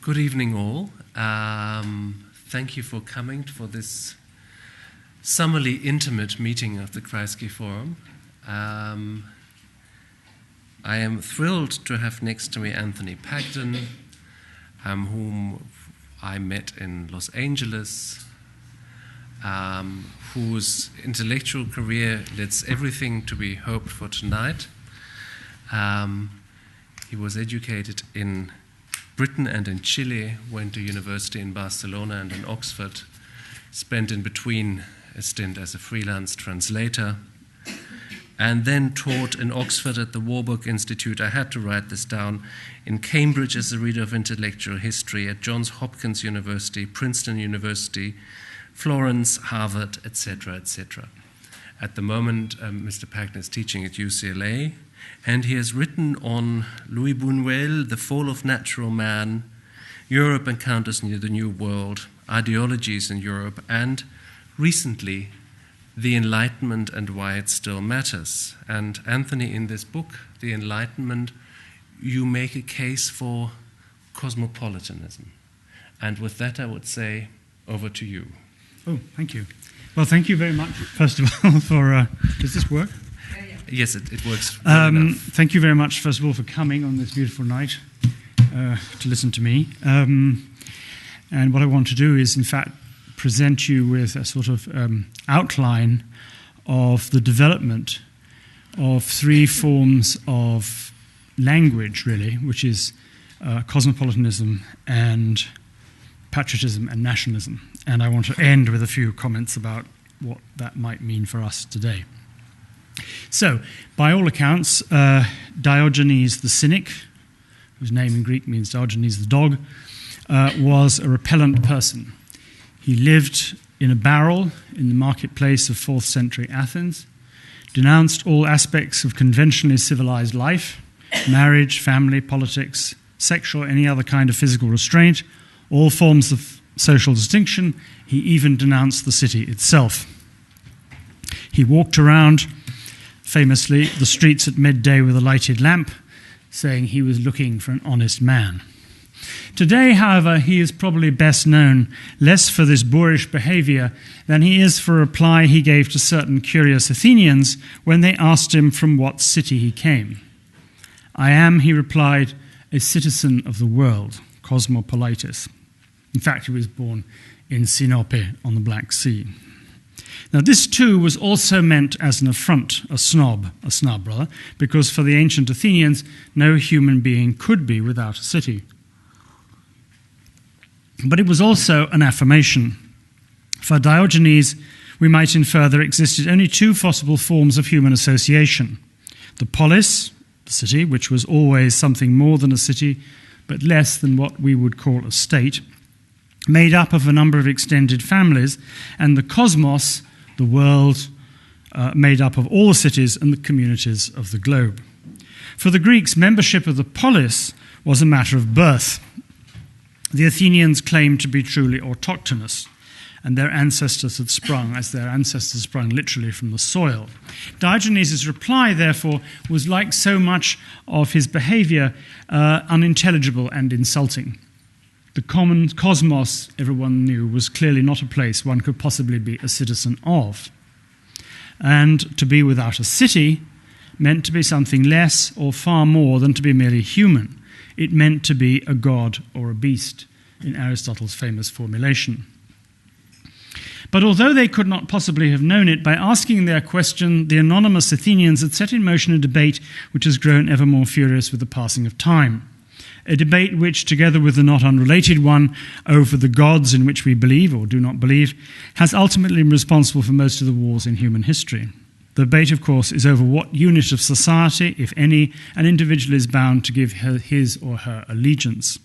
Good evening, all. Thank you for coming for this summerly intimate meeting of the Kreisky Forum. I am thrilled to have next to me Anthony Pagden, whom I met in Los Angeles, whose intellectual career lets everything to be hoped for tonight. He was educated in Britain and in Chile, went to university in Barcelona and in Oxford, spent in between a stint as a freelance translator, and then taught in Oxford at the Warburg Institute. I had to write this down. In Cambridge as a reader of intellectual history, at Johns Hopkins University, Princeton University, Florence, Harvard, etc., etc. At the moment, Mr. Pagden is teaching at UCLA, and he has written on Louis Buñuel, The Fall of Natural Man, Europe Encounters the New World, Ideologies in Europe, and recently, The Enlightenment and Why It Still Matters. And Anthony, in this book, The Enlightenment, you make a case for cosmopolitanism. And with that, I would say, over to you. Oh, thank you. Well, thank you very much, first of all, for... does this work? Yes, it works well enough. Thank you very much, first of all, for coming on this beautiful night to listen to me. And what I want to do is, in fact, present you with a sort of outline of the development of three forms of language, really, which is cosmopolitanism and patriotism and nationalism. And I want to end with a few comments about what that might mean for us today. So, by all accounts, Diogenes the Cynic, whose name in Greek means Diogenes the dog, was a repellent person. He lived in a barrel in the marketplace of 4th century Athens, denounced all aspects of conventionally civilized life, marriage, family, politics, sexual, any other kind of physical restraint, all forms of social distinction. He even denounced the city itself. He walked around, famously, the streets at midday with a lighted lamp, saying he was looking for an honest man. Today, however, he is probably best known less for this boorish behavior than he is for a reply he gave to certain curious Athenians when they asked him from what city he came. "I am," he replied, "a citizen of the world, cosmopolitus." In fact, he was born in Sinope on the Black Sea. Now, this too was also meant as an affront, a snob rather, because for the ancient Athenians, no human being could be without a city. But it was also an affirmation. For Diogenes, we might infer there existed only two possible forms of human association. The polis, the city, which was always something more than a city, but less than what we would call a state, made up of a number of extended families, and the cosmos, the world, made up of all the cities and the communities of the globe. For the Greeks, membership of the polis was a matter of birth. The Athenians claimed to be truly autochthonous, and their ancestors had sprung literally from the soil. Diogenes' reply, therefore, was like so much of his behavior, unintelligible and insulting. The common cosmos, everyone knew, was clearly not a place one could possibly be a citizen of. And to be without a city meant to be something less or far more than to be merely human. It meant to be a god or a beast, in Aristotle's famous formulation. But although they could not possibly have known it, by asking their question, the anonymous Athenians had set in motion a debate which has grown ever more furious with the passing of time. A debate which, together with the not unrelated one over the gods in which we believe or do not believe, has ultimately been responsible for most of the wars in human history. The debate, of course, is over what unit of society, if any, an individual is bound to give his or her allegiance.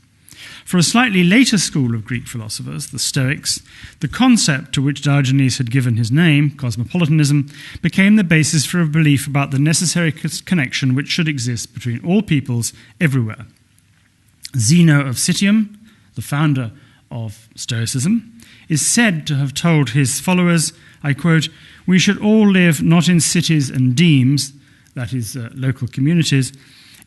For a slightly later school of Greek philosophers, the Stoics, the concept to which Diogenes had given his name, cosmopolitanism, became the basis for a belief about the necessary connection which should exist between all peoples everywhere. Zeno of Citium, the founder of Stoicism, is said to have told his followers, I quote, "We should all live not in cities and demes," that is, local communities,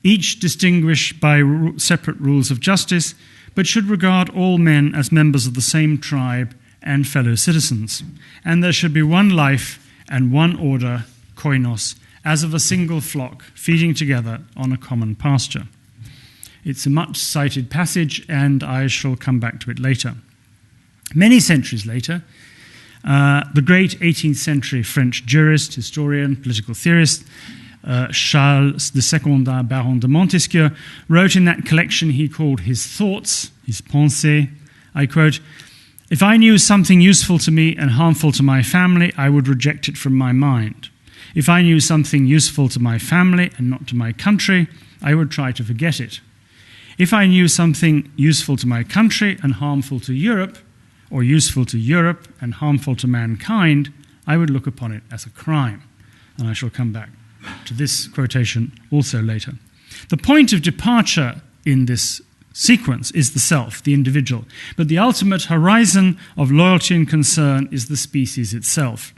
each distinguished by separate rules of justice, but should regard all men as members of the same tribe and fellow citizens, and there should be one life and one order, koinos, as of a single flock, feeding together on a common pasture. It's a much-cited passage, and I shall come back to it later. Many centuries later, the great 18th century French jurist, historian, political theorist, Charles de Secondat, Baron de Montesquieu, wrote in that collection he called his thoughts, his pensées, I quote, "If I knew something useful to me and harmful to my family, I would reject it from my mind. If I knew something useful to my family and not to my country, I would try to forget it. If I knew something useful to my country and harmful to Europe, or useful to Europe and harmful to mankind, I would look upon it as a crime." And I shall come back to this quotation also later. The point of departure in this sequence is the self, the individual, but the ultimate horizon of loyalty and concern is the species itself.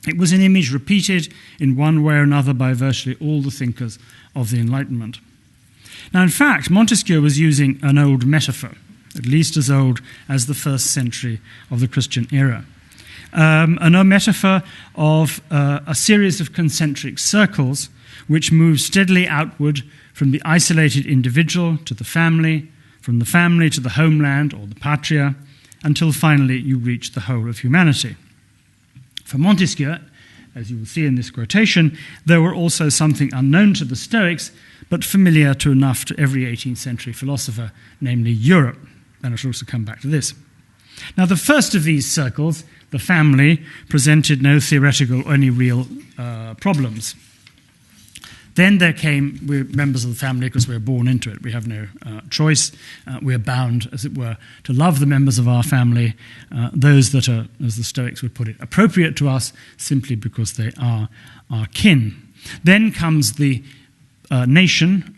It was an image repeated in one way or another by virtually all the thinkers of the Enlightenment. Now, in fact, Montesquieu was using an old metaphor, at least as old as the first century of the Christian era. A metaphor of a series of concentric circles which move steadily outward from the isolated individual to the family, from the family to the homeland or the patria, until finally you reach the whole of humanity. For Montesquieu, as you will see in this quotation, there were also something unknown to the Stoics, but familiar enough to every 18th century philosopher, namely Europe. And I shall also come back to this. Now, the first of these circles, the family, presented no theoretical or any real problems. Then there came, we're members of the family because we're born into it. We have no choice. We're bound, as it were, to love the members of our family, those that are, as the Stoics would put it, appropriate to us simply because they are our kin. Then comes the nation,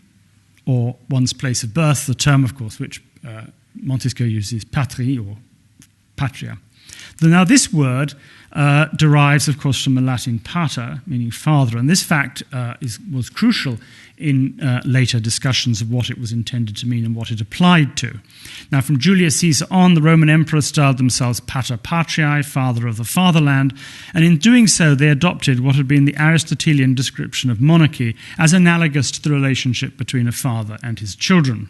or one's place of birth, the term, of course, which Montesquieu uses, patrie, or patria. Now, this word derives, of course, from the Latin pater, meaning father, and this fact was crucial in later discussions of what it was intended to mean and what it applied to. Now, from Julius Caesar on, the Roman emperors styled themselves pater patriae, father of the fatherland, and in doing so they adopted what had been the Aristotelian description of monarchy as analogous to the relationship between a father and his children.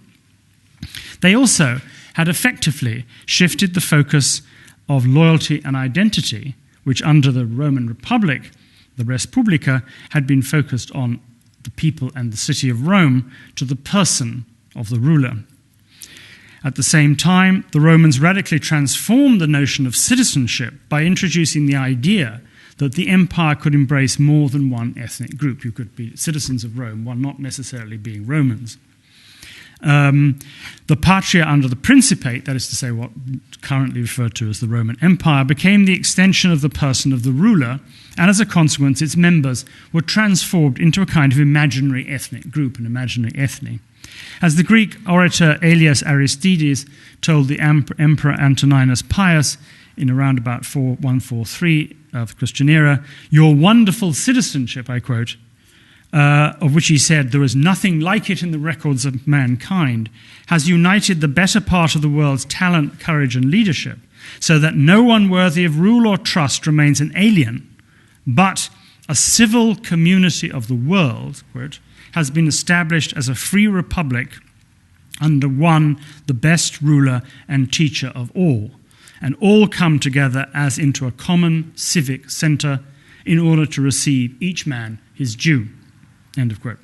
They also had effectively shifted the focus of loyalty and identity, which under the Roman Republic, the Res Publica, had been focused on the people and the city of Rome, to the person of the ruler. At the same time, the Romans radically transformed the notion of citizenship by introducing the idea that the empire could embrace more than one ethnic group. You could be citizens of Rome while not necessarily being Romans. The patria under the Principate, that is to say what currently referred to as the Roman Empire, became the extension of the person of the ruler, and as a consequence its members were transformed into a kind of imaginary ethnic group, an imaginary ethne. As the Greek orator Aelius Aristides told the Emperor Antoninus Pius in around about 143 of the Christian era, "Your wonderful citizenship," I quote, of which he said, "there is nothing like it in the records of mankind, has united the better part of the world's talent, courage, and leadership, so that no one worthy of rule or trust remains an alien, but a civil community of the world," quote, "has been established as a free republic under one, the best ruler and teacher of all, and all come together as into a common civic centre in order to receive each man his due." End of quote.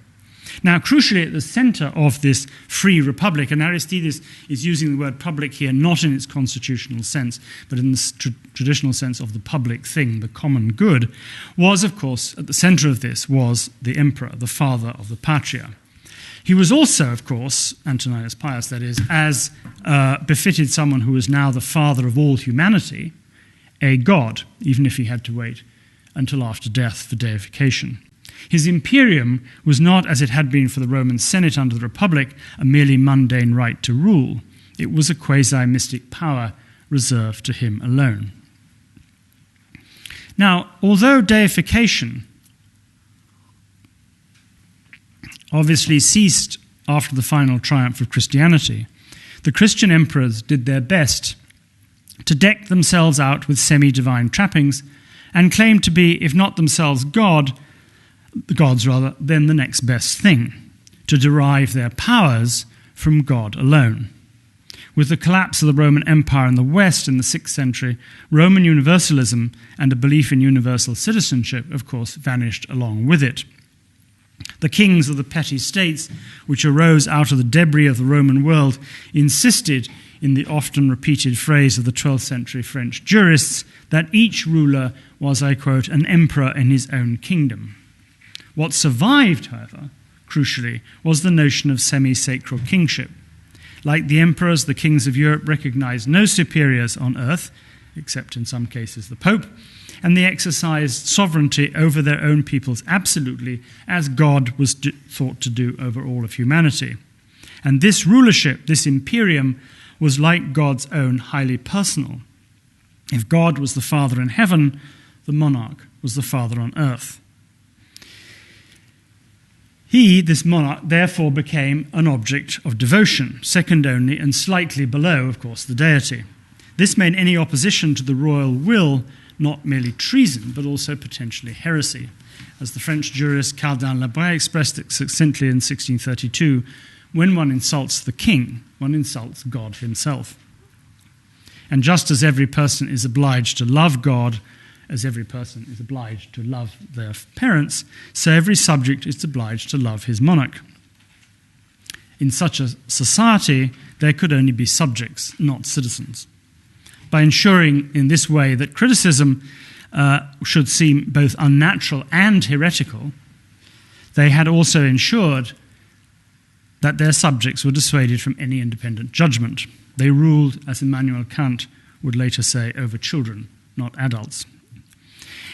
Now, crucially, at the centre of this free republic, and Aristides is using the word public here not in its constitutional sense, but in the traditional sense of the public thing, the common good, was, of course, at the centre of this was the emperor, the father of the patria. He was also, of course, Antoninus Pius, that is, as befitted someone who is now the father of all humanity, a god, even if he had to wait until after death for deification. His imperium was not, as it had been for the Roman Senate under the Republic, a merely mundane right to rule. It was a quasi-mystic power reserved to him alone. Now, although deification obviously ceased after the final triumph of Christianity, the Christian emperors did their best to deck themselves out with semi-divine trappings and claimed to be, if not themselves gods, then the next best thing, to derive their powers from God alone. With the collapse of the Roman Empire in the West in the 6th century, Roman universalism and a belief in universal citizenship, of course, vanished along with it. The kings of the petty states, which arose out of the debris of the Roman world, insisted, in the often repeated phrase of the 12th century French jurists, that each ruler was, I quote, an emperor in his own kingdom. What survived, however, crucially, was the notion of semi-sacred kingship. Like the emperors, the kings of Europe recognized no superiors on earth, except in some cases the Pope, and they exercised sovereignty over their own peoples absolutely, as God was thought to do over all of humanity. And this rulership, this imperium, was like God's own, highly personal. If God was the Father in heaven, the monarch was the Father on earth. He, this monarch, therefore became an object of devotion, second only and slightly below, of course, the deity. This made any opposition to the royal will not merely treason, but also potentially heresy. As the French jurist Cardin Labray expressed it succinctly in 1632, when one insults the king, one insults God himself. And just as every person is obliged to love God, as every person is obliged to love their parents, so every subject is obliged to love his monarch. In such a society, there could only be subjects, not citizens. By ensuring in this way that criticism should seem both unnatural and heretical, they had also ensured that their subjects were dissuaded from any independent judgment. They ruled, as Immanuel Kant would later say, over children, not adults.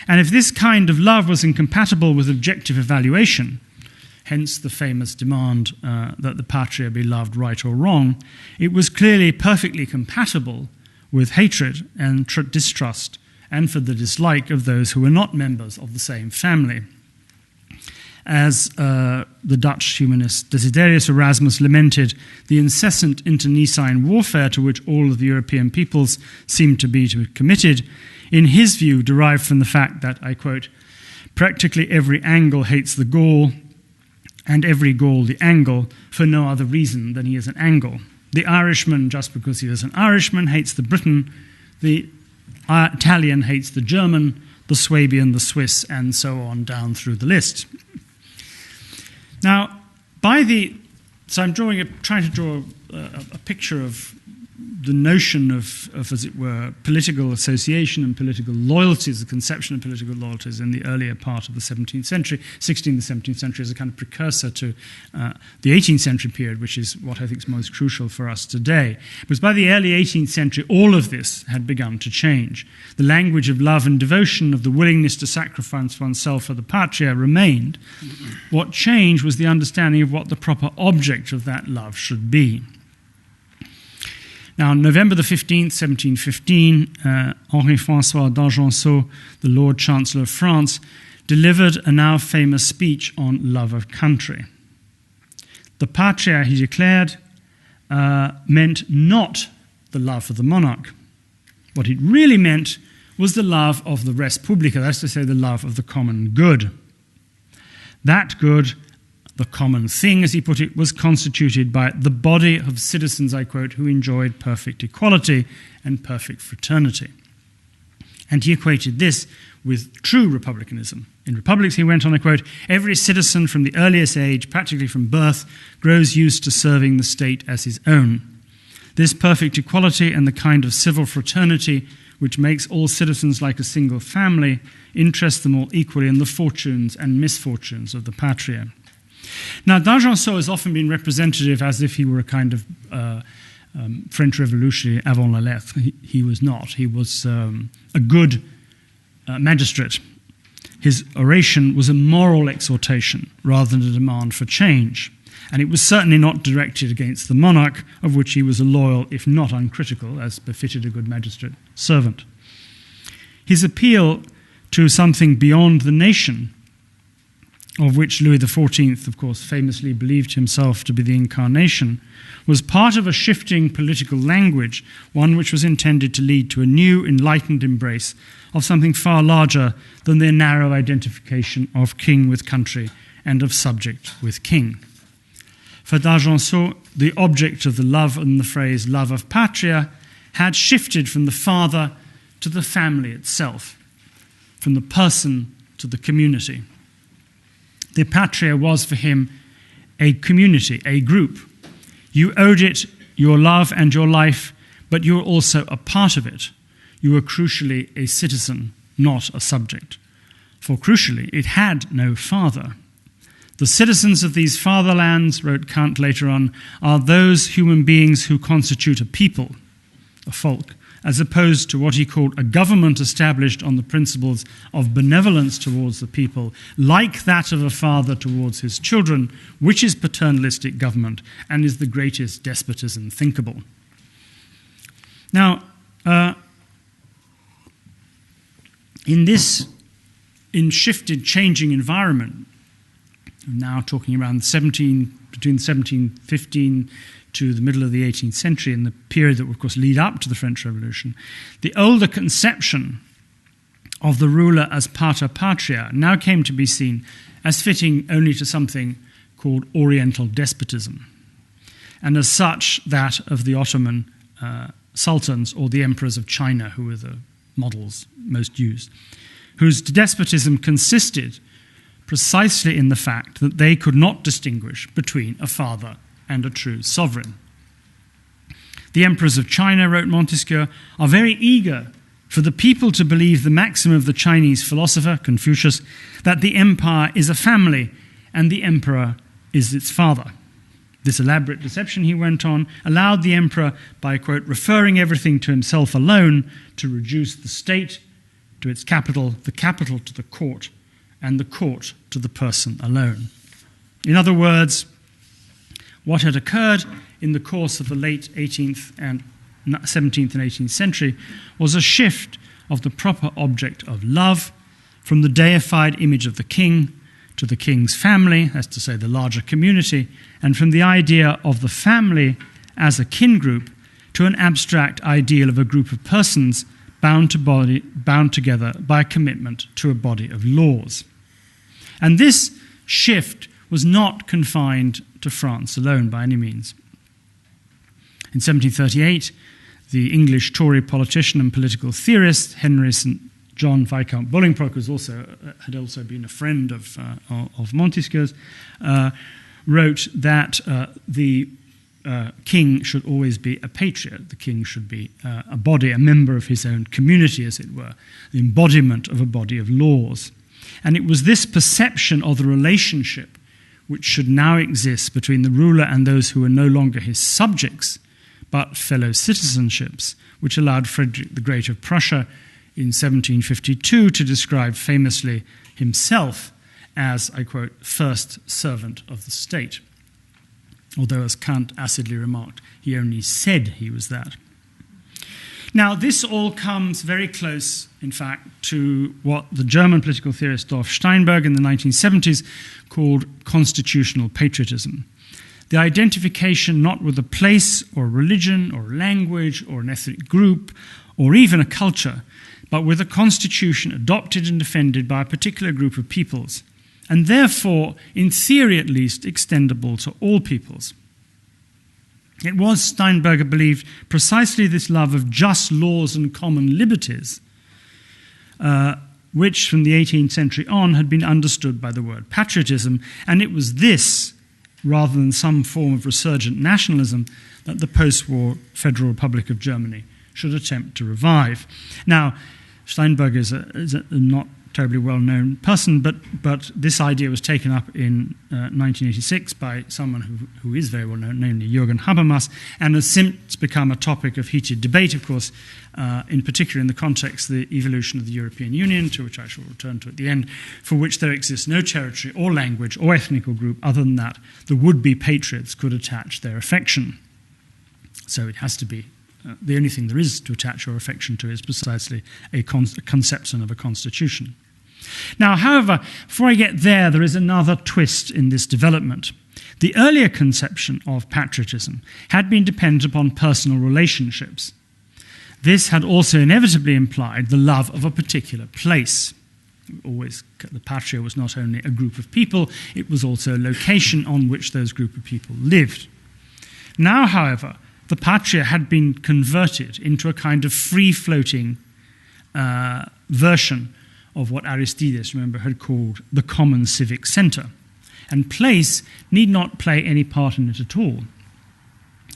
And if this kind of love was incompatible with objective evaluation, hence the famous demand that the patria be loved right or wrong, it was clearly perfectly compatible with hatred and distrust and for the dislike of those who were not members of the same family. As the Dutch humanist Desiderius Erasmus lamented, the incessant internecine warfare to which all of the European peoples seemed to be committed, in his view, derived from the fact that, I quote, practically every Anglo hates the Gaul and every Gaul the Anglo for no other reason than he is an Anglo. The Irishman, just because he is an Irishman, hates the Briton, the Italian hates the German, the Swabian, the Swiss, and so on down through the list. Now, so I'm trying to draw a picture of the notion of, as it were, political association and political loyalties, the conception of political loyalties in the earlier part of the 17th century, 16th and 17th century, as a kind of precursor to the 18th century period, which is what I think is most crucial for us today. Because by the early 18th century, all of this had begun to change. The language of love and devotion, of the willingness to sacrifice oneself for the patria remained. What changed was the understanding of what the proper object of that love should be. Now, on November the 15th, 1715, Henri-François d'Argenceau, the Lord Chancellor of France, delivered a now famous speech on love of country. The patria, he declared, meant not the love of the monarch. What it really meant was the love of the res publica, that's to say, the love of the common good. That good, the common thing, as he put it, was constituted by the body of citizens, I quote, who enjoyed perfect equality and perfect fraternity. And he equated this with true republicanism. In republics, he went on, I quote, every citizen from the earliest age, practically from birth, grows used to serving the state as his own. This perfect equality and the kind of civil fraternity which makes all citizens like a single family interest them all equally in the fortunes and misfortunes of the patria. Now, d'Argenceau has often been representative as if he were a kind of French revolutionary avant la lettre. He was not. He was a good magistrate. His oration was a moral exhortation rather than a demand for change. And it was certainly not directed against the monarch, of which he was a loyal, if not uncritical, as befitted a good magistrate, servant. His appeal to something beyond the nation of which Louis XIV, of course, famously believed himself to be the incarnation, was part of a shifting political language, one which was intended to lead to a new enlightened embrace of something far larger than their narrow identification of king with country and of subject with king. For d'Argenceau, the object of the love and the phrase love of patria had shifted from the father to the family itself, from the person to the community. The patria was for him a community, a group. You owed it your love and your life, but you were also a part of it. You were crucially a citizen, not a subject. For crucially, it had no father. The citizens of these fatherlands, wrote Kant later on, are those human beings who constitute a people, a folk, as opposed to what he called a government established on the principles of benevolence towards the people, like that of a father towards his children, which is paternalistic government and is the greatest despotism thinkable. Now, in shifted, changing environment, now talking around between 1715 to the middle of the 18th century, in the period that would, of course, lead up to the French Revolution, the older conception of the ruler as pater patria now came to be seen as fitting only to something called Oriental despotism, and as such that of the Ottoman sultans or the emperors of China, who were the models most used, whose despotism consisted precisely in the fact that they could not distinguish between a father and a true sovereign. The emperors of China, wrote Montesquieu, are very eager for the people to believe the maxim of the Chinese philosopher, Confucius, that the empire is a family and the emperor is its father. This elaborate deception, he went on, allowed the emperor, by, quote, referring everything to himself alone, to reduce the state to its capital, the capital to the court, and the court to the person alone. In other words, what had occurred in the course of the late 17th and 18th century was a shift of the proper object of love from the deified image of the king to the king's family, that's to say the larger community, and from the idea of the family as a kin group to an abstract ideal of a group of persons bound together by a commitment to a body of laws. And this shift was not confined to France alone by any means. In 1738, the English Tory politician and political theorist Henry St. John Viscount Bolingbroke, who had also been a friend of Montesquieu's, wrote that the king should always be a patriot. The king should be a body, a member of his own community, as it were, the embodiment of a body of laws. And it was this perception of the relationship which should now exist between the ruler and those who were no longer his subjects, but fellow citizenships, which allowed Frederick the Great of Prussia in 1752 to describe famously himself as, I quote, first servant of the state. Although, as Kant acidly remarked, he only said he was that. Now, this all comes very close, in fact, to what the German political theorist Dorf Steinberg in the 1970s called constitutional patriotism. The identification not with a place or religion or language or an ethnic group or even a culture, but with a constitution adopted and defended by a particular group of peoples, and therefore, in theory at least, extendable to all peoples. It was, Steinberger believed, precisely this love of just laws and common liberties, which from the 18th century on had been understood by the word patriotism, and it was this, rather than some form of resurgent nationalism, that the post-war Federal Republic of Germany should attempt to revive. Now, Steinberger is a not terribly well-known person, but this idea was taken up in 1986 by someone who is very well-known, namely Jürgen Habermas, and has since become a topic of heated debate, of course, in particular in the context of the evolution of the European Union, to which I shall return to at the end, for which there exists no territory or language or ethnic group other than that the would-be patriots could attach their affection. So it has to be the only thing there is to attach your affection to is precisely a conception of a constitution. Now, however, before I get there is another twist in this development. The earlier conception of patriotism had been dependent upon personal relationships. This had also inevitably implied the love of a particular place. The patria was not only a group of people, it was also a location on which those group of people lived. Now, however, the patria had been converted into a kind of free-floating version of what Aristides, remember, had called the common civic centre. And place need not play any part in it at all.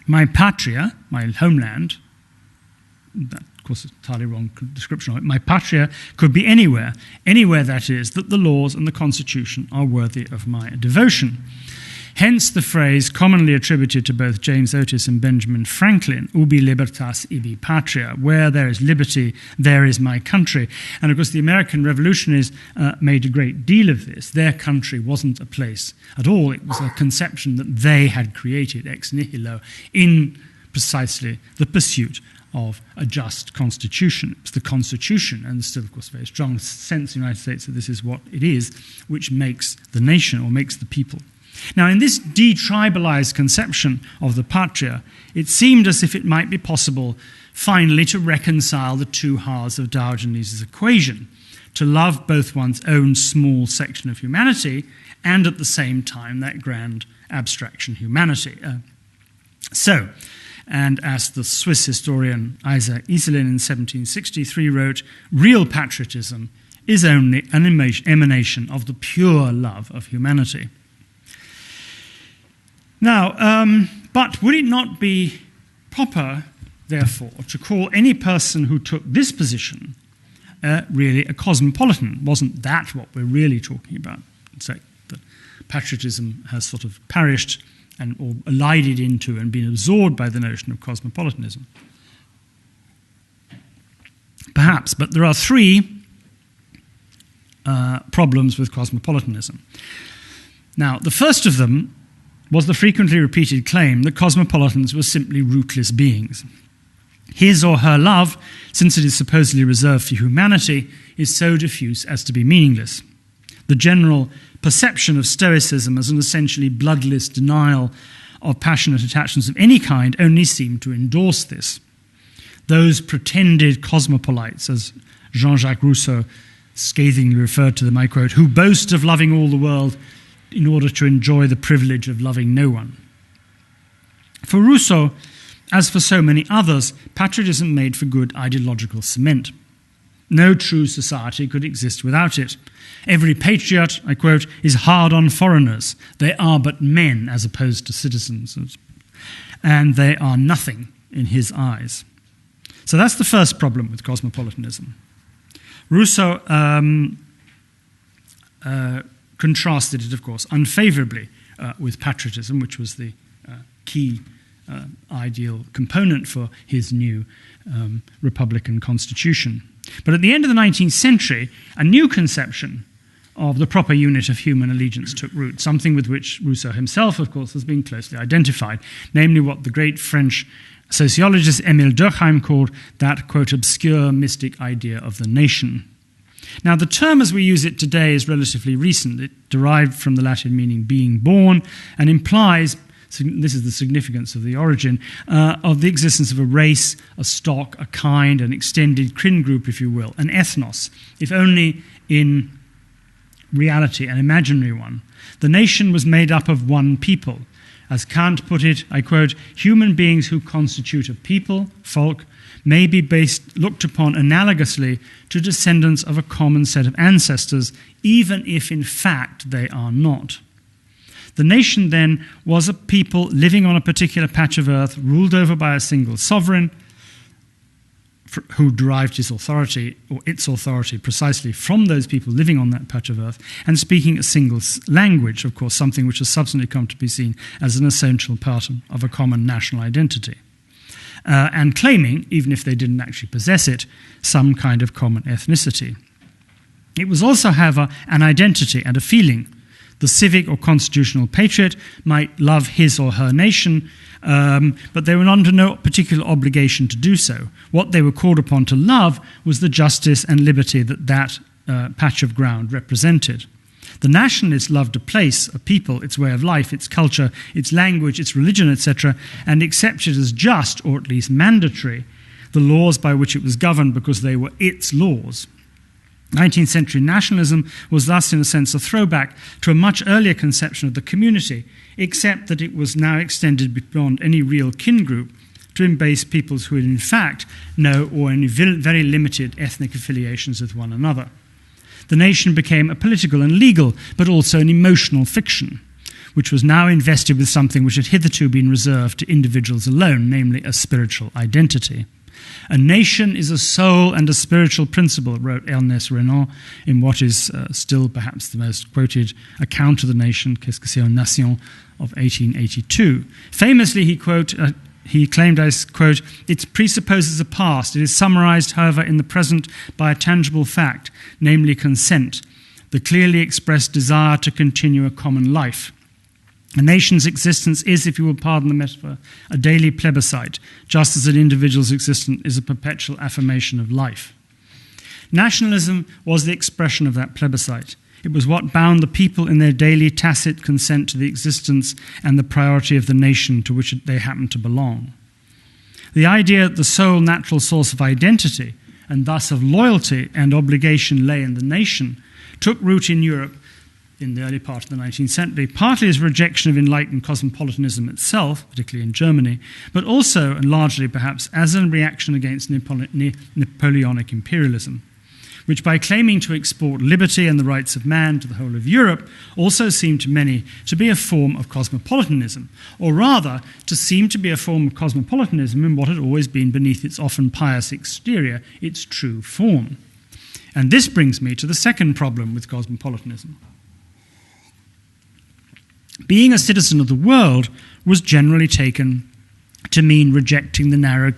My patria, my homeland, that, of course, is an entirely wrong description of it, my patria could be anywhere, that is, that the laws and the constitution are worthy of my devotion. Hence the phrase commonly attributed to both James Otis and Benjamin Franklin, ubi libertas ibi patria, where there is liberty, there is my country. And of course the American revolutionaries made a great deal of this. Their country wasn't a place at all. It was a conception that they had created ex nihilo in precisely the pursuit of a just constitution. It's the constitution, and still, of course, a very strong sense in the United States that this is what it is, which makes the nation or makes the people. Now, in this detribalized conception of the patria, it seemed as if it might be possible finally to reconcile the two halves of Diogenes' equation, to love both one's own small section of humanity and at the same time that grand abstraction humanity. And as the Swiss historian Isaac Iselin in 1763 wrote, real patriotism is only an emanation of the pure love of humanity. Now, but would it not be proper, therefore, to call any person who took this position really a cosmopolitan? Wasn't that what we're really talking about? So that patriotism has sort of perished or elided into and been absorbed by the notion of cosmopolitanism. Perhaps, but there are three problems with cosmopolitanism. Now, the first of them was the frequently repeated claim that cosmopolitans were simply rootless beings. His or her love, since it is supposedly reserved for humanity, is so diffuse as to be meaningless. The general perception of Stoicism as an essentially bloodless denial of passionate attachments of any kind only seemed to endorse this. Those pretended cosmopolites, as Jean-Jacques Rousseau scathingly referred to them, I quote, who boast of loving all the world in order to enjoy the privilege of loving no one. For Rousseau, as for so many others, patriotism made for good ideological cement. No true society could exist without it. Every patriot, I quote, is hard on foreigners. They are but men as opposed to citizens, and they are nothing in his eyes. So that's the first problem with cosmopolitanism. Rousseau contrasted it, of course, unfavorably with patriotism, which was the key ideal component for his new republican constitution. But at the end of the 19th century, a new conception of the proper unit of human allegiance took root, something with which Rousseau himself, of course, has been closely identified, namely what the great French sociologist Émile Durkheim called that, quote, obscure mystic idea of the nation. Now, the term as we use it today is relatively recent. It derived from the Latin meaning being born and implies, this is the significance of the origin, of the existence of a race, a stock, a kind, an extended kin group, if you will, an ethnos, if only in reality an imaginary one. The nation was made up of one people. As Kant put it, I quote, human beings who constitute a people, folk, may be looked upon analogously to descendants of a common set of ancestors, even if in fact they are not. The nation then was a people living on a particular patch of earth, ruled over by a single sovereign, who derived his authority, or its authority, precisely from those people living on that patch of earth, and speaking a single language, of course, something which has subsequently come to be seen as an essential part of a common national identity. And claiming, even if they didn't actually possess it, some kind of common ethnicity. It was also, however, an identity and a feeling. The civic or constitutional patriot might love his or her nation, but they were under no particular obligation to do so. What they were called upon to love was the justice and liberty that patch of ground represented. The nationalists loved a place, a people, its way of life, its culture, its language, its religion, etc., and accepted as just, or at least mandatory, the laws by which it was governed because they were its laws. 19th century nationalism was thus, in a sense, a throwback to a much earlier conception of the community, except that it was now extended beyond any real kin group to embrace peoples who had in fact no or only very limited ethnic affiliations with one another. The nation became a political and legal, but also an emotional fiction, which was now invested with something which had hitherto been reserved to individuals alone, namely a spiritual identity. A nation is a soul and a spiritual principle, wrote Ernest Renan in what is still perhaps the most quoted account of the nation, Qu'est-ce que c'est une nation, of 1882. Famously, he claimed, I quote, "It presupposes a past. It is summarized, however, in the present by a tangible fact, namely consent, the clearly expressed desire to continue a common life. A nation's existence is, if you will pardon the metaphor, a daily plebiscite, just as an individual's existence is a perpetual affirmation of life." Nationalism was the expression of that plebiscite. It was what bound the people in their daily tacit consent to the existence and the priority of the nation to which they happened to belong. The idea that the sole natural source of identity, and thus of loyalty and obligation, lay in the nation, took root in Europe in the early part of the 19th century, partly as a rejection of enlightened cosmopolitanism itself, particularly in Germany, but also, and largely perhaps, as a reaction against Napoleonic imperialism, which by claiming to export liberty and the rights of man to the whole of Europe also seemed to many to be a form of cosmopolitanism, or rather to seem to be a form of cosmopolitanism in what had always been beneath its often pious exterior, its true form. And this brings me to the second problem with cosmopolitanism. Being a citizen of the world was generally taken to mean rejecting the narrow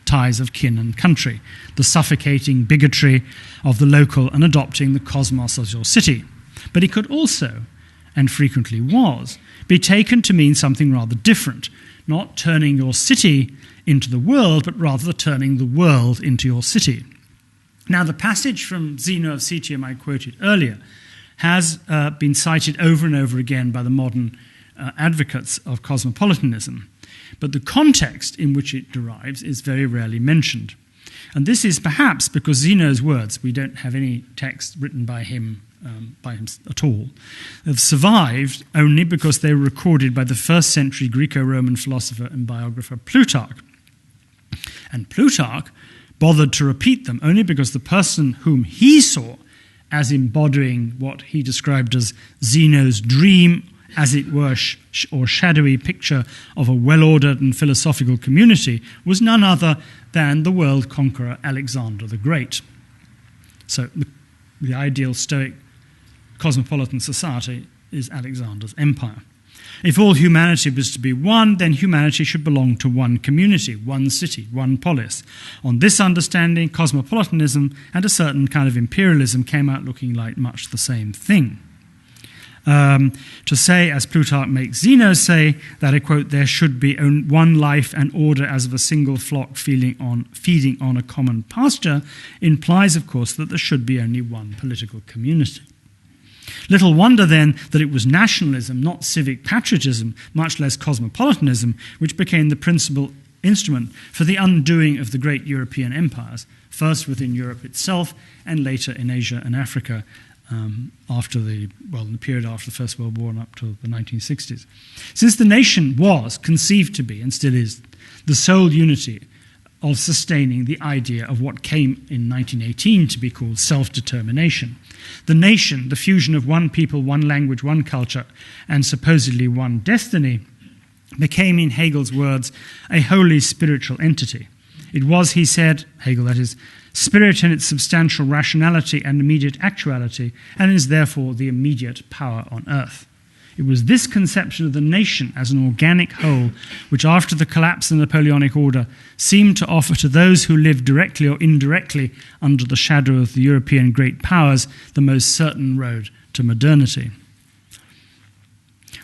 ties of kin and country, the suffocating bigotry of the local, and adopting the cosmos as your city. But it could also, and frequently was, be taken to mean something rather different, not turning your city into the world, but rather turning the world into your city. Now, the passage from Zeno of Citium I quoted earlier has been cited over and over again by the modern advocates of cosmopolitanism, but the context in which it derives is very rarely mentioned. And this is perhaps because Zeno's words, we don't have any text written by him at all, have survived only because they were recorded by the first century Greco-Roman philosopher and biographer Plutarch. And Plutarch bothered to repeat them only because the person whom he saw as embodying what he described as Zeno's dream, as it were, or shadowy picture of a well-ordered and philosophical community, was none other than the world conqueror Alexander the Great. So the ideal Stoic cosmopolitan society is Alexander's empire. If all humanity was to be one, then humanity should belong to one community, one city, one polis. On this understanding, cosmopolitanism and a certain kind of imperialism came out looking like much the same thing. To say, as Plutarch makes Zeno say, that, I quote, there should be one life and order as of a single flock feeding on a common pasture, implies, of course, that there should be only one political community. Little wonder, then, that it was nationalism, not civic patriotism, much less cosmopolitanism, which became the principal instrument for the undoing of the great European empires, first within Europe itself and later in Asia and Africa, in the period after the First World War and up to the 1960s. Since the nation was conceived to be, and still is, the sole unity of sustaining the idea of what came in 1918 to be called self-determination, the nation, the fusion of one people, one language, one culture, and supposedly one destiny, became, in Hegel's words, a wholly spiritual entity. It was, he said, Hegel that is, spirit in its substantial rationality and immediate actuality, and is therefore the immediate power on earth. It was this conception of the nation as an organic whole which, after the collapse of the Napoleonic order, seemed to offer to those who lived directly or indirectly under the shadow of the European great powers the most certain road to modernity.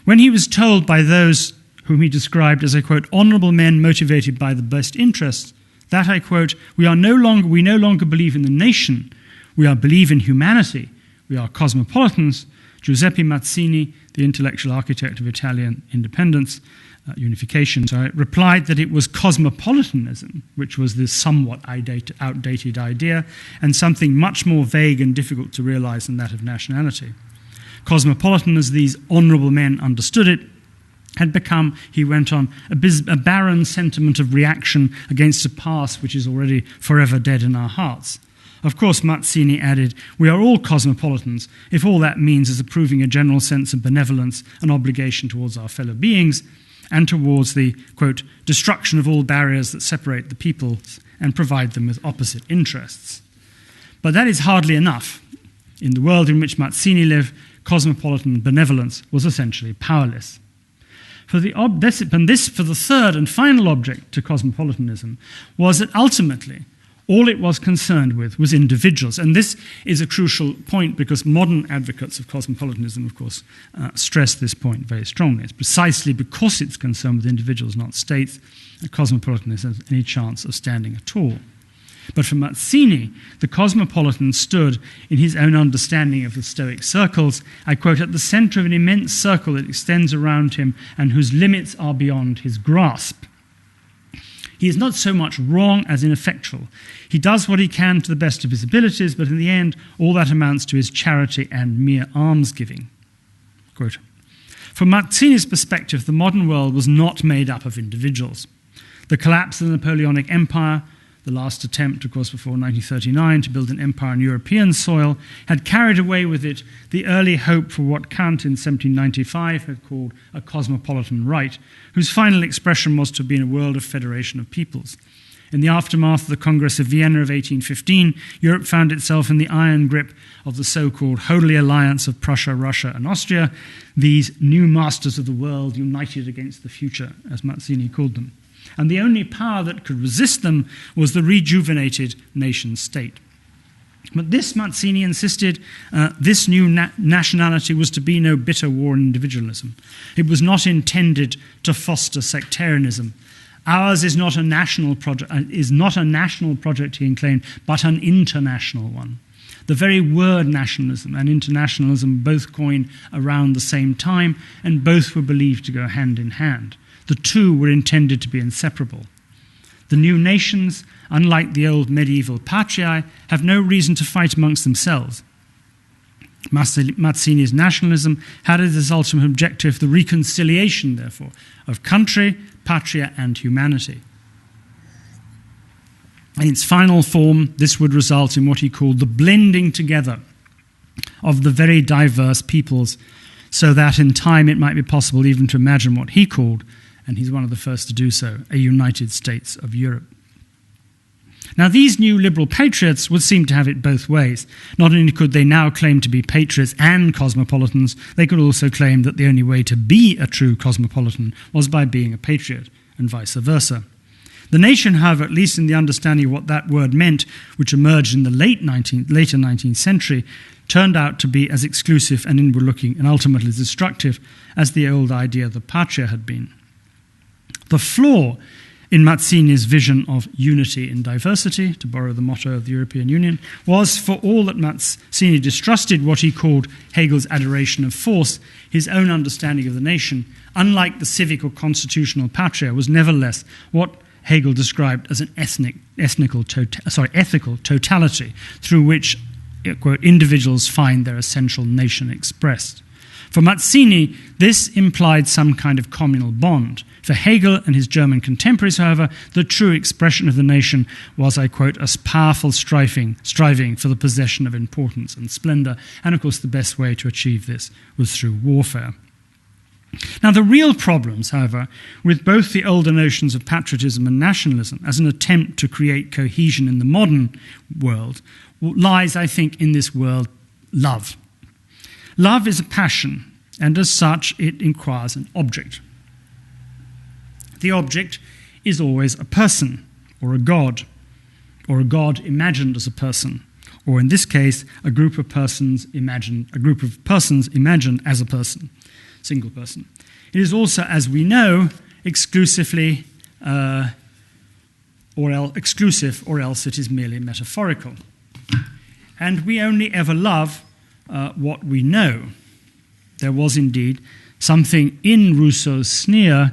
When he was told by those whom he described as, I quote, honourable men motivated by the best interests, that, I quote, we no longer believe in the nation, We believe in humanity. We are cosmopolitans. Giuseppe Mazzini, the intellectual architect of Italian independence, unification, replied that it was cosmopolitanism, which was this somewhat outdated idea, and something much more vague and difficult to realize than that of nationality. Cosmopolitan, as these honorable men understood it, had become, he went on, a barren sentiment of reaction against a past which is already forever dead in our hearts. Of course, Mazzini added, we are all cosmopolitans if all that means is approving a general sense of benevolence and obligation towards our fellow beings and towards the, quote, destruction of all barriers that separate the peoples and provide them with opposite interests. But that is hardly enough. In the world in which Mazzini lived, cosmopolitan benevolence was essentially powerless. For the third and final object to cosmopolitanism was that ultimately all it was concerned with was individuals. And this is a crucial point because modern advocates of cosmopolitanism, of course, stress this point very strongly. It's precisely because it's concerned with individuals, not states, that cosmopolitanism has any chance of standing at all. But for Mazzini, the cosmopolitan stood in his own understanding of the Stoic circles, I quote, at the center of an immense circle that extends around him and whose limits are beyond his grasp. He is not so much wrong as ineffectual. He does what he can to the best of his abilities, but in the end, all that amounts to is charity and mere almsgiving. Quote, from Mazzini's perspective, the modern world was not made up of individuals. The collapse of the Napoleonic Empire, the last attempt, of course, before 1939 to build an empire on European soil, had carried away with it the early hope for what Kant in 1795 had called a cosmopolitan right, whose final expression was to have been a world of federation of peoples. In the aftermath of the Congress of Vienna of 1815, Europe found itself in the iron grip of the so-called Holy Alliance of Prussia, Russia, and Austria, these new masters of the world united against the future, as Mazzini called them. And the only power that could resist them was the rejuvenated nation-state. But this, Mazzini insisted, this new nationality was to be no bitter war in individualism. It was not intended to foster sectarianism. Ours is not a national project, he claimed, but an international one. The very word nationalism and internationalism both coined around the same time, and both were believed to go hand in hand. The two were intended to be inseparable. The new nations, unlike the old medieval patriae, have no reason to fight amongst themselves. Mazzini's nationalism had as its ultimate objective the reconciliation, therefore, of country, patria, and humanity. In its final form, this would result in what he called the blending together of the very diverse peoples, so that in time it might be possible even to imagine what he called, and he's one of the first to do so, a United States of Europe. Now, these new liberal patriots would seem to have it both ways. Not only could they now claim to be patriots and cosmopolitans, they could also claim that the only way to be a true cosmopolitan was by being a patriot, and vice versa. The nation, however, at least in the understanding of what that word meant, which emerged in the later 19th century, turned out to be as exclusive and inward-looking and ultimately destructive as the old idea of the patria had been. The flaw in Mazzini's vision of unity in diversity, to borrow the motto of the European Union, was, for all that Mazzini distrusted what he called Hegel's adoration of force, his own understanding of the nation, unlike the civic or constitutional patria, was nevertheless what Hegel described as an ethical totality through which, quote, individuals find their essential nation expressed. For Mazzini, this implied some kind of communal bond. For Hegel and his German contemporaries, however, the true expression of the nation was, I quote, a powerful striving for the possession of importance and splendor. And of course, the best way to achieve this was through warfare. Now, the real problems, however, with both the older notions of patriotism and nationalism as an attempt to create cohesion in the modern world lies, I think, in this word love. Love is a passion, and as such, it requires an object. The object is always a person, or a god imagined as a person, or in this case, a group of persons imagined as a person, single person. It is also, as we know, exclusive, or else it is merely metaphorical. and we only ever love what we know. There was indeed something in Rousseau's sneer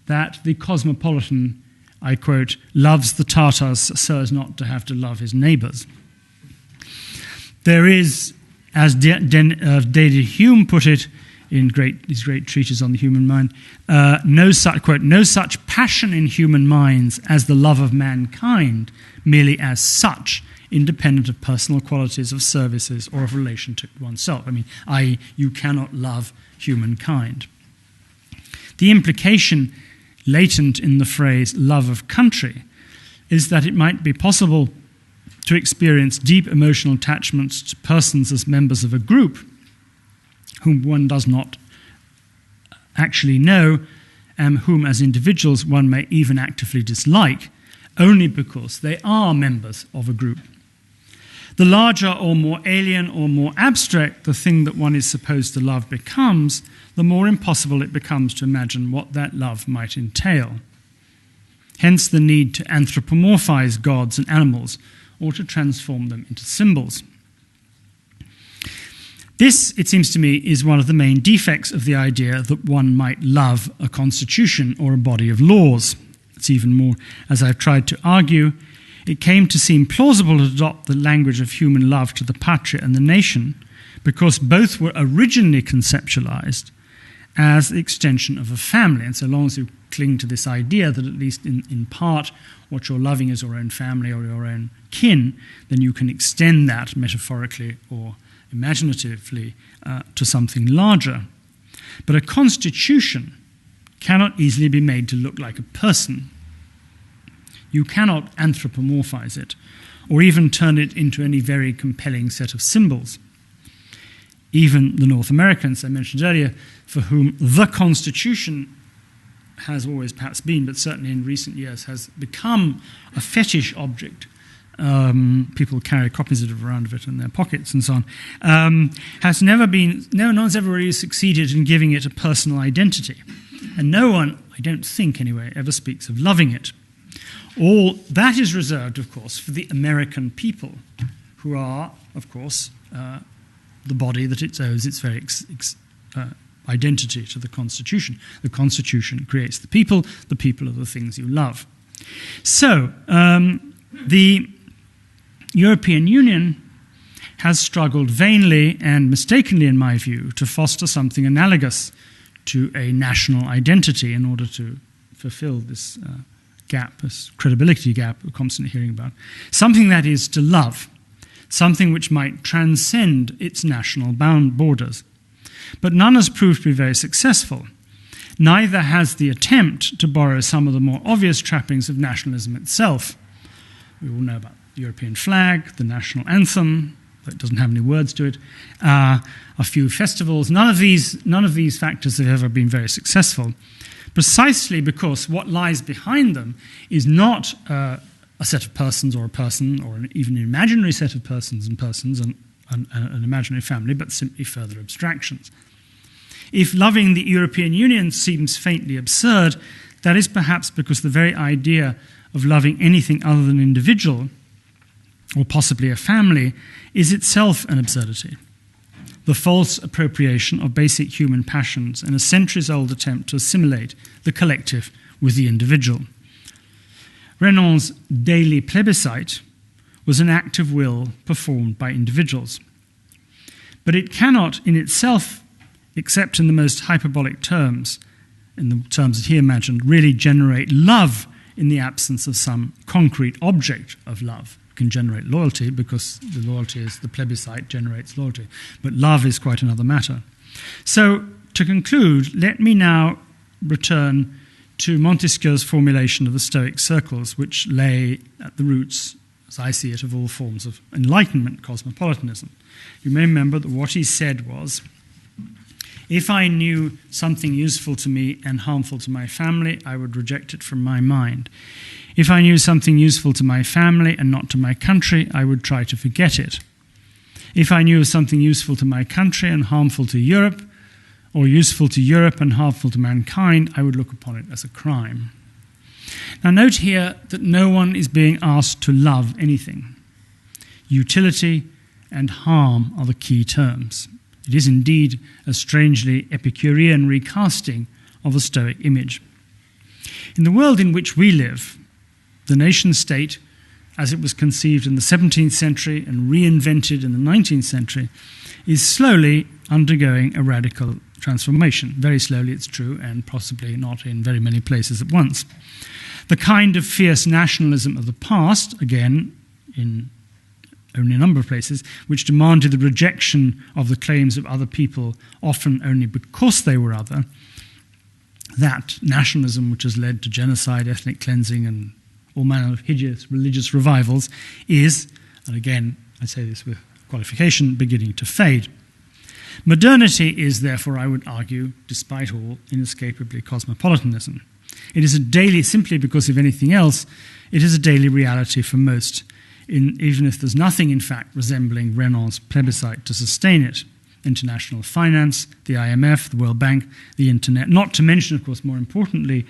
that the cosmopolitan, I quote, loves the Tartars so as not to have to love his neighbours. There is, as David Hume put it in his great treatise on the human mind, no such passion in human minds as the love of mankind, merely as such, independent of personal qualities, of services, or of relation to oneself. I mean, i.e., you cannot love humankind. The implication latent in the phrase love of country is that it might be possible to experience deep emotional attachments to persons as members of a group whom one does not actually know, and whom as individuals one may even actively dislike, only because they are members of a group. The larger or more alien or more abstract the thing that one is supposed to love becomes, the more impossible it becomes to imagine what that love might entail. Hence the need to anthropomorphize gods and animals, or to transform them into symbols. This, it seems to me, is one of the main defects of the idea that one might love a constitution or a body of laws. It's even more, as I've tried to argue, it came to seem plausible to adopt the language of human love to the patria and the nation, because both were originally conceptualized as the extension of a family. And so long as you cling to this idea that at least in part what you're loving is your own family or your own kin, then you can extend that metaphorically or imaginatively to something larger. But a constitution cannot easily be made to look like a person. You cannot anthropomorphize it, or even turn it into any very compelling set of symbols. Even the North Americans I mentioned earlier, for whom the Constitution has always perhaps been, but certainly in recent years has become a fetish object. People carry copies of it around in their pockets and so on. Has never been, no one's ever really succeeded in giving it a personal identity. And no one, I don't think anyway, ever speaks of loving it. All that is reserved, of course, for the American people, who are, of course, the body that it owes its very identity to the Constitution. The Constitution creates the people are the things you love. So, the European Union has struggled vainly and mistakenly, in my view, to foster something analogous to a national identity in order to fulfill this gap, this credibility gap we're constantly hearing about. Something that is to love, something which might transcend its national borders. But none has proved to be very successful. Neither has the attempt to borrow some of the more obvious trappings of nationalism itself. We all know about the European flag, the national anthem, that doesn't have any words to it, a few festivals. None of these factors have ever been very successful, precisely because what lies behind them is not a set of persons or a person or even an imaginary set of persons and an imaginary family, but simply further abstractions. If loving the European Union seems faintly absurd, that is perhaps because the very idea of loving anything other than an individual, or possibly a family, is itself an absurdity. The false appropriation of basic human passions and a centuries-old attempt to assimilate the collective with the individual. Renan's daily plebiscite was an act of will performed by individuals. But it cannot in itself, except in the most hyperbolic terms, in the terms that he imagined, really generate love in the absence of some concrete object of love. It can generate loyalty because the loyalty is the plebiscite generates loyalty. But love is quite another matter. So, to conclude, let me now return to Montesquieu's formulation of the Stoic circles, which lay at the roots, as I see it, of all forms of Enlightenment cosmopolitanism. You may remember that what he said was, if I knew something useful to me and harmful to my family, I would reject it from my mind. If I knew something useful to my family and not to my country, I would try to forget it. If I knew something useful to my country and harmful to Europe, or useful to Europe and harmful to mankind, I would look upon it as a crime. Now note here that no one is being asked to love anything. Utility and harm are the key terms. It is indeed a strangely Epicurean recasting of a Stoic image. In the world in which we live, the nation-state, as it was conceived in the 17th century and reinvented in the 19th century, is slowly undergoing a radical transformation. Very slowly, it's true, and possibly not in very many places at once. The kind of fierce nationalism of the past, again, in only a number of places, which demanded the rejection of the claims of other people, often only because they were other, that nationalism which has led to genocide, ethnic cleansing, and all manner of hideous religious revivals is, and again, I say this with qualification, beginning to fade. Modernity is, therefore, I would argue, despite all, inescapably cosmopolitanism. It is a daily, simply because of anything else, it is a daily reality for most, even if there's nothing, in fact, resembling Renan's plebiscite to sustain it. International finance, the IMF, the World Bank, the Internet, not to mention, of course, more importantly,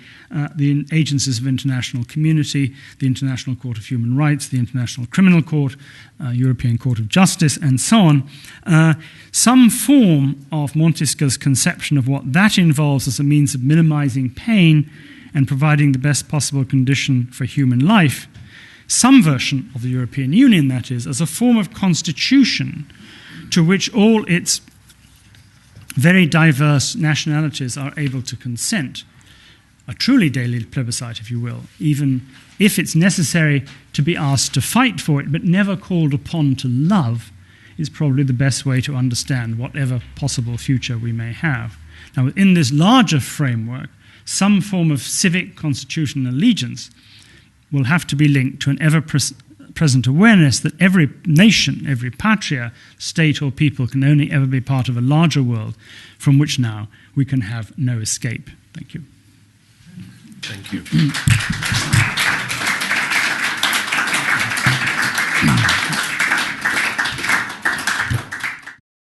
the agencies of international community, the International Court of Human Rights, the International Criminal Court, European Court of Justice, and so on. Some form of Montesquieu's conception of what that involves as a means of minimizing pain and providing the best possible condition for human life, some version of the European Union, that is, as a form of constitution to which all its very diverse nationalities are able to consent, a truly daily plebiscite, if you will, even if it's necessary to be asked to fight for it, but never called upon to love, is probably the best way to understand whatever possible future we may have. Now, within this larger framework, some form of civic constitutional allegiance will have to be linked to an ever-present awareness that every nation, every patria, state or people can only ever be part of a larger world from which now we can have no escape. Thank you. Thank you.